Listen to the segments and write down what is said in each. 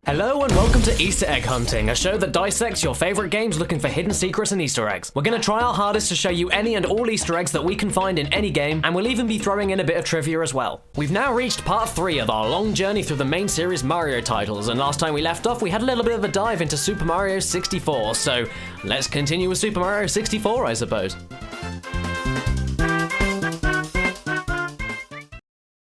Hello and welcome to Easter Egg Hunting, a show that dissects your favorite games looking for hidden secrets and Easter eggs. We're gonna try our hardest to show you any and all Easter eggs that we can find in any game, and we'll even be throwing in a bit of trivia as well. We've now reached part 3 of our long journey through the main series Mario titles, and last time we left off we had a little bit of a dive into Super Mario 64, so let's continue with Super Mario 64, I suppose.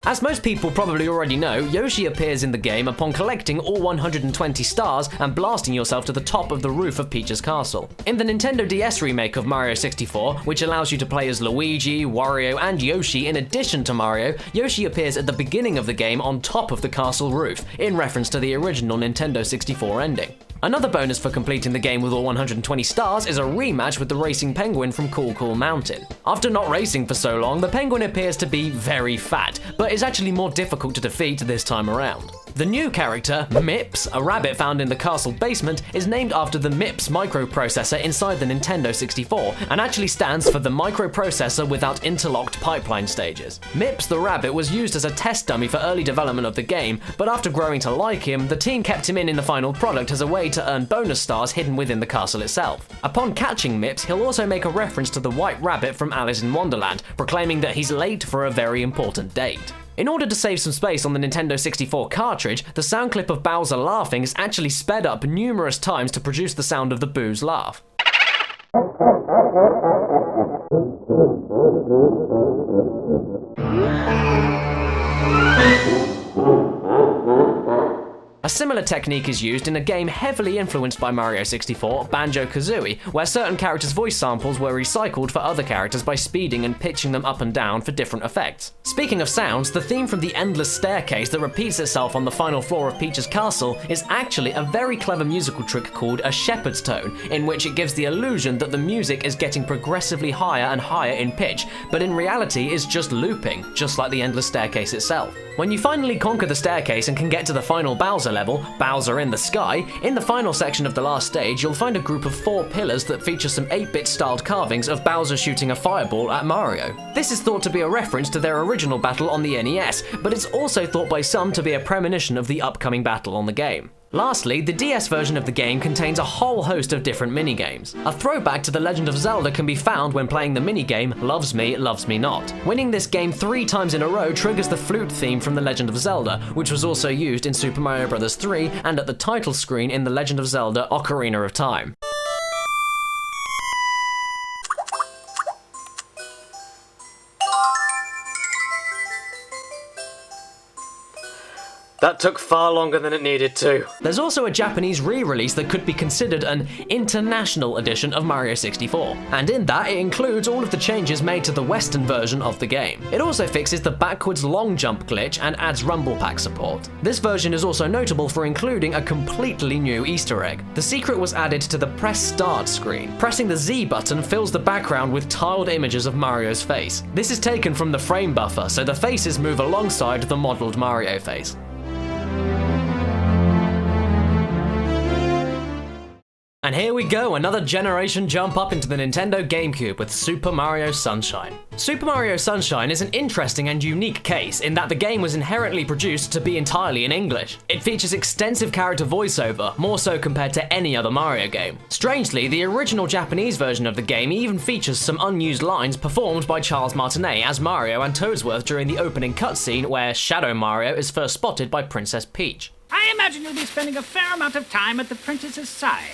As most people probably already know, Yoshi appears in the game upon collecting all 120 stars and blasting yourself to the top of the roof of Peach's castle. In the Nintendo DS remake of Mario 64, which allows you to play as Luigi, Wario, and Yoshi in addition to Mario, Yoshi appears at the beginning of the game on top of the castle roof, in reference to the original Nintendo 64 ending. Another bonus for completing the game with all 120 stars is a rematch with the racing penguin from Cool Cool Mountain. After not racing for so long, the penguin appears to be very fat, but is actually more difficult to defeat this time around. The new character, Mips, a rabbit found in the castle basement, is named after the Mips microprocessor inside the Nintendo 64, and actually stands for the microprocessor without interlocked pipeline stages. Mips the rabbit was used as a test dummy for early development of the game, but after growing to like him, the team kept him in the final product as a way to earn bonus stars hidden within the castle itself. Upon catching Mips, he'll also make a reference to the White Rabbit from Alice in Wonderland, proclaiming that he's late for a very important date. In order to save some space on the Nintendo 64 cartridge, the sound clip of Bowser laughing is actually sped up numerous times to produce the sound of the Boo's laugh. A similar technique is used in a game heavily influenced by Mario 64, Banjo-Kazooie, where certain characters' voice samples were recycled for other characters by speeding and pitching them up and down for different effects. Speaking of sounds, the theme from the endless staircase that repeats itself on the final floor of Peach's castle is actually a very clever musical trick called a shepherd's tone, in which it gives the illusion that the music is getting progressively higher and higher in pitch, but in reality is just looping, just like the endless staircase itself. When you finally conquer the staircase and can get to the final Bowser level, Bowser in the Sky, in the final section of the last stage you'll find a group of 4 pillars that feature some 8-bit styled carvings of Bowser shooting a fireball at Mario. This is thought to be a reference to their original battle on the NES, but it's also thought by some to be a premonition of the upcoming battle on the game. Lastly, the DS version of the game contains a whole host of different minigames. A throwback to The Legend of Zelda can be found when playing the minigame Loves Me, Loves Me Not. Winning this game 3 times in a row triggers the flute theme from The Legend of Zelda, which was also used in Super Mario Bros. 3 and at the title screen in The Legend of Zelda Ocarina of Time. That took far longer than it needed to. There's also a Japanese re-release that could be considered an international edition of Mario 64, and in that it includes all of the changes made to the Western version of the game. It also fixes the backwards long jump glitch and adds Rumble Pack support. This version is also notable for including a completely new Easter egg. The secret was added to the Press Start screen. Pressing the Z button fills the background with tiled images of Mario's face. This is taken from the frame buffer, so the faces move alongside the modeled Mario face. And here we go, another generation jump up into the Nintendo GameCube with Super Mario Sunshine. Super Mario Sunshine is an interesting and unique case in that the game was inherently produced to be entirely in English. It features extensive character voiceover, more so compared to any other Mario game. Strangely, the original Japanese version of the game even features some unused lines performed by Charles Martinet as Mario and Toadsworth during the opening cutscene where Shadow Mario is first spotted by Princess Peach. I imagine you'll be spending a fair amount of time at the princess's side.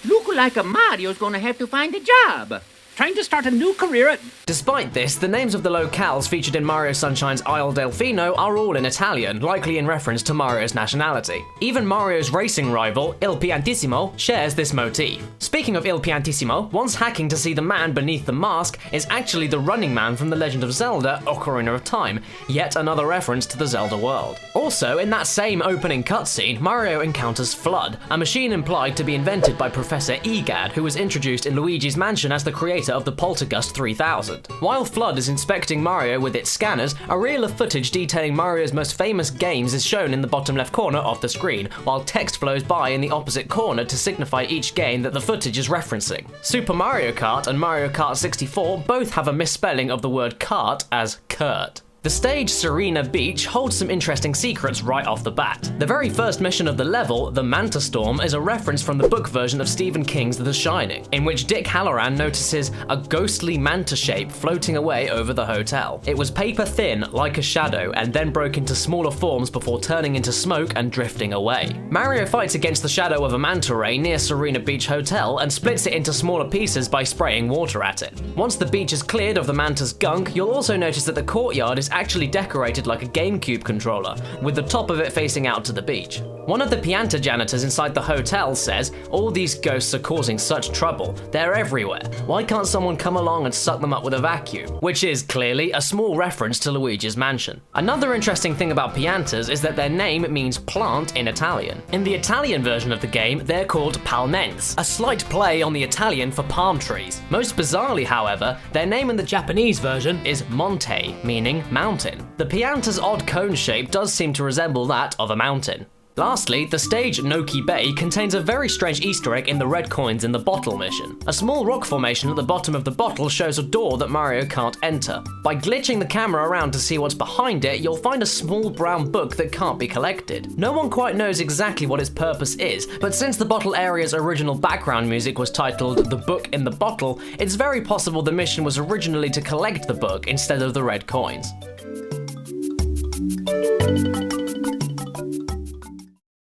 Look like Mario's gonna have to find a job. Trying to start a new career at... Despite this, the names of the locales featured in Mario Sunshine's Isle Delfino are all in Italian, likely in reference to Mario's nationality. Even Mario's racing rival, Il Piantissimo, shares this motif. Speaking of Il Piantissimo, once hacking to see the man beneath the mask is actually the running man from The Legend of Zelda Ocarina of Time, yet another reference to the Zelda world. Also, in that same opening cutscene, Mario encounters Flood, a machine implied to be invented by Professor Egad, who was introduced in Luigi's Mansion as the creator of the Poltergust 3000. While Flood is inspecting Mario with its scanners, a reel of footage detailing Mario's most famous games is shown in the bottom left corner of the screen, while text flows by in the opposite corner to signify each game that the footage is referencing. Super Mario Kart and Mario Kart 64 both have a misspelling of the word kart as Kurt. The stage Serena Beach holds some interesting secrets right off the bat. The very first mission of the level, the Manta Storm, is a reference from the book version of Stephen King's The Shining, in which Dick Halloran notices a ghostly manta shape floating away over the hotel. It was paper thin, like a shadow, and then broke into smaller forms before turning into smoke and drifting away. Mario fights against the shadow of a manta ray near Serena Beach Hotel and splits it into smaller pieces by spraying water at it. Once the beach is cleared of the manta's gunk, you'll also notice that the courtyard is actually decorated like a GameCube controller, with the top of it facing out to the beach. One of the Pianta janitors inside the hotel says, "All these ghosts are causing such trouble. They're everywhere. Why can't someone come along and suck them up with a vacuum?" Which is clearly a small reference to Luigi's mansion. Another interesting thing about Piantas is that their name means plant in Italian. In the Italian version of the game, they're called palmens, a slight play on the Italian for palm trees. Most bizarrely, however, their name in the Japanese version is Monte, meaning mountain. The Pianta's odd cone shape does seem to resemble that of a mountain. Lastly, the stage Noki Bay contains a very strange Easter egg in the red coins in the bottle mission. A small rock formation at the bottom of the bottle shows a door that Mario can't enter. By glitching the camera around to see what's behind it, you'll find a small brown book that can't be collected. No one quite knows exactly what its purpose is, but since the bottle area's original background music was titled The Book in the Bottle, it's very possible the mission was originally to collect the book instead of the red coins.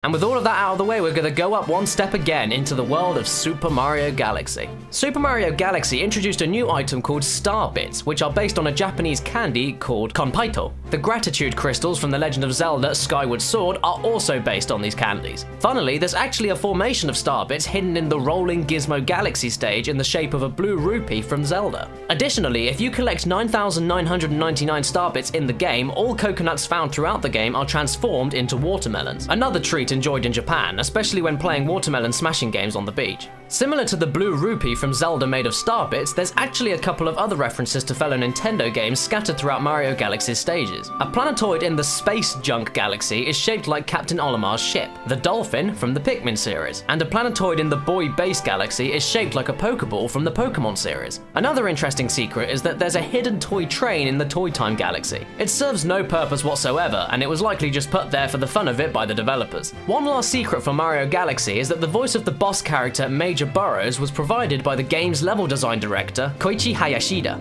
And with all of that out of the way, we're going to go up one step again into the world of Super Mario Galaxy. Super Mario Galaxy introduced a new item called Star Bits, which are based on a Japanese candy called Konpaito. The gratitude crystals from The Legend of Zelda Skyward Sword are also based on these candies. Funnily, there's actually a formation of Star Bits hidden in the rolling Gizmo Galaxy stage in the shape of a blue rupee from Zelda. Additionally, if you collect 9,999 Star Bits in the game, all coconuts found throughout the game are transformed into watermelons. Another treat enjoyed in Japan, especially when playing watermelon smashing games on the beach. Similar to the blue rupee from Zelda made of Star Bits, there's actually a couple of other references to fellow Nintendo games scattered throughout Mario Galaxy's stages. A planetoid in the Space Junk Galaxy is shaped like Captain Olimar's ship, the Dolphin from the Pikmin series, and a planetoid in the Boy Base Galaxy is shaped like a Pokeball from the Pokemon series. Another interesting secret is that there's a hidden toy train in the Toy Time Galaxy. It serves no purpose whatsoever, and it was likely just put there for the fun of it by the developers. One last secret for Mario Galaxy is that the voice of the boss character Major Burrows was provided by the game's level design director, Koichi Hayashida.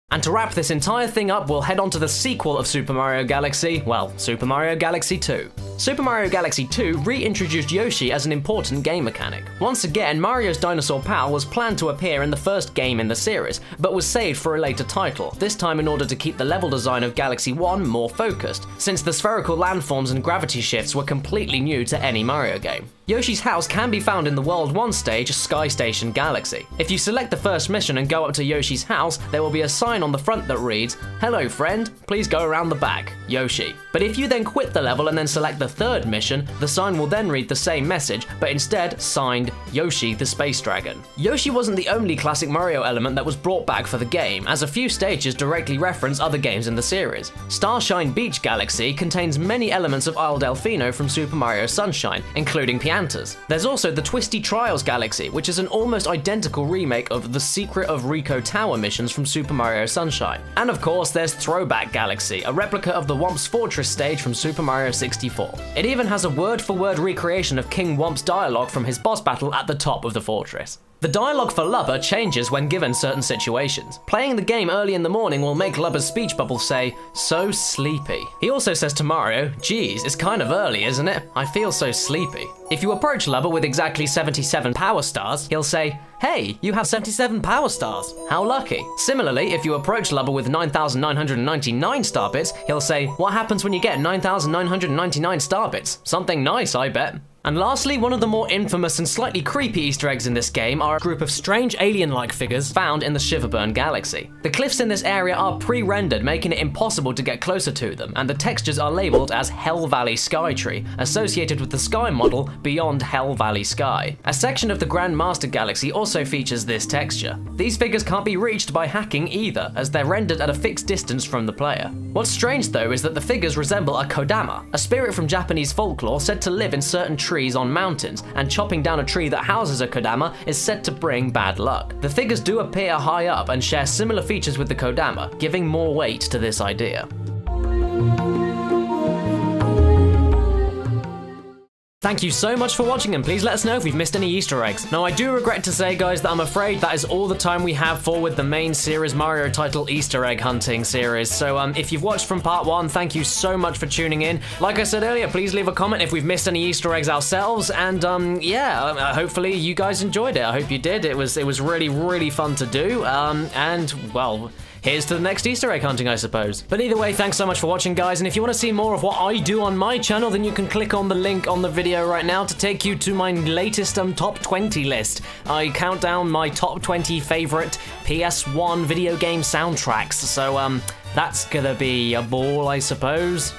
And to wrap this entire thing up, we'll head on to the sequel of Super Mario Galaxy, well, Super Mario Galaxy 2. Super Mario Galaxy 2 reintroduced Yoshi as an important game mechanic. Once again, Mario's dinosaur pal was planned to appear in the first game in the series, but was saved for a later title, this time in order to keep the level design of Galaxy 1 more focused, since the spherical landforms and gravity shifts were completely new to any Mario game. Yoshi's house can be found in the World 1 stage, Sky Station Galaxy. If you select the first mission and go up to Yoshi's house, there will be a sign on the front that reads, "Hello friend, please go around the back, Yoshi." But if you then quit the level and then select the third mission, the sign will then read the same message, but instead signed Yoshi the Space Dragon. Yoshi wasn't the only classic Mario element that was brought back for the game, as a few stages directly reference other games in the series. Starshine Beach Galaxy contains many elements of Isle Delfino from Super Mario Sunshine, including Piantas. There's also the Twisty Trials Galaxy, which is an almost identical remake of the Secret of Rico Tower missions from Super Mario Sunshine. And of course, there's Throwback Galaxy, a replica of the Womp's Fortress stage from Super Mario 64. It even has a word-for-word recreation of King Womp's dialogue from his boss battle at the top of the fortress. The dialogue for Lubba changes when given certain situations. Playing the game early in the morning will make Lubba's speech bubble say, "So sleepy." He also says to Mario, "Geez, it's kind of early, isn't it? I feel so sleepy." If you approach Lubba with exactly 77 power stars, he'll say, "Hey, you have 77 power stars. How lucky." Similarly, if you approach Lubba with 9,999 star bits, he'll say, "What happens when you get 9,999 star bits? Something nice, I bet." And lastly, one of the more infamous and slightly creepy Easter eggs in this game are a group of strange alien-like figures found in the Shiverburn Galaxy. The cliffs in this area are pre-rendered, making it impossible to get closer to them, and the textures are labeled as Hell Valley Skytree, associated with the sky model Beyond Hell Valley Sky. A section of the Grand Master Galaxy also features this texture. These figures can't be reached by hacking either, as they're rendered at a fixed distance from the player. What's strange though is that the figures resemble a Kodama, a spirit from Japanese folklore said to live in certain trees trees on mountains, and chopping down a tree that houses a kodama is said to bring bad luck. The figures do appear high up and share similar features with the kodama, giving more weight to this idea. Thank you so much for watching, and please let us know if we've missed any Easter eggs. Now, I do regret to say, guys, that I'm afraid that is all the time we have for with the main series Mario title Easter egg hunting series. So if you've watched from part 1, thank you so much for tuning in. Like I said earlier, please leave a comment if we've missed any Easter eggs ourselves, and hopefully you guys enjoyed it. I hope you did. It was really, really fun to do, and well, here's to the next Easter egg hunting, I suppose. But either way, thanks so much for watching, guys, and if you want to see more of what I do on my channel, then you can click on the link on the video right now to take you to my latest top 20 list. I count down my top 20 favorite PS1 video game soundtracks, so that's gonna be a ball, I suppose.